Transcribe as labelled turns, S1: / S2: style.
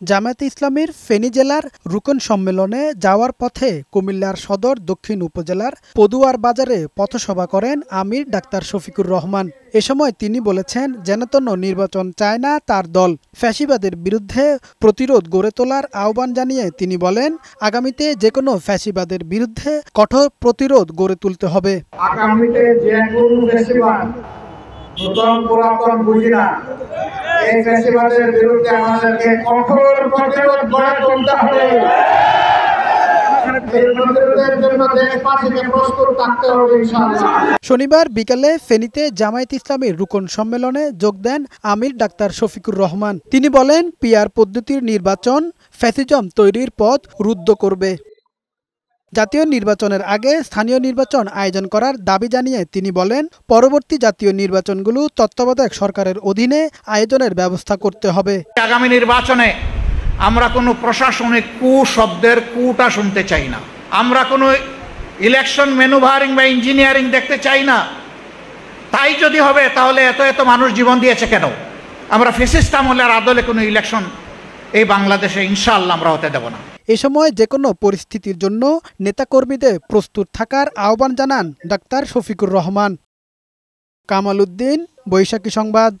S1: জামায়াতে ইসলামীর ফেনী জেলার রুকন সম্মেলনে যাওয়ার পথে কুমিল্লার সদর দক্ষিণ উপজেলার পদুয়ার বাজারে পথসভা করেন আমির ডাক্তার শফিকুর রহমান। এ সময় তিনি বলেছেন, যেনতেন নির্বাচন চায় না তার দল। ফ্যাসিবাদের বিরুদ্ধে প্রতিরোধ গড়ে তোলার আহ্বান জানিয়ে তিনি বলেন, আগামীতে যেকোনো ফ্যাসিবাদের বিরুদ্ধে কঠোর প্রতিরোধ গড়ে তুলতে হবে।
S2: আগামীতে যে কোনো ফ্যাসিবাদ নতুন পুরাতন বুঝি না, এই ফ্যাসিবাদের বিরুদ্ধে আমাদেরকে কঠোর প্রতিরোধ গড়ে তুলতে হবে।
S1: শনিবার বিকেলে ফেনীতে জামায়াতে ইসলামীর রুকন সম্মেলনে যোগ দেন আমির ডাক্তার শফিকুর রহমান। তিনি বলেন, পিআর পদ্ধতির নির্বাচন ফ্যাসিজম তৈরির পথ রুদ্ধ করবে। জাতীয় নির্বাচনের আগে স্থানীয় নির্বাচন আয়োজন করার দাবি জানিয়ে তিনি বলেন, পরবর্তী জাতীয় নির্বাচনগুলো তত্ত্বাবধায়ক সরকারের অধীনে আয়োজনের ব্যবস্থা করতে হবে।
S3: আগামী নির্বাচনে আমরা কোনো প্রশাসনিক শব্দের কুটা শুনতে চাই না। আমরা কোনো ইলেকশন ম্যানুভারিং বা ইঞ্জিনিয়ারিং দেখতে চাই না। তাই যদি হবে তাহলে এত মানুষ জীবন দিয়েছে কেন? আমরা ফ্যাসিস্ট আমলের আদলে কোনো ইলেকশন এই বাংলাদেশে ইনশাআল্লাহ আমরা হতে দেব না।
S1: এ সময় যেকোনো পরিস্থিতির জন্য নেতাকর্মীদের প্রস্তুত থাকার আহ্বান জানান ডাক্তার শফিকুর রহমান। কামাল উদ্দিন, বৈশাখী সংবাদ।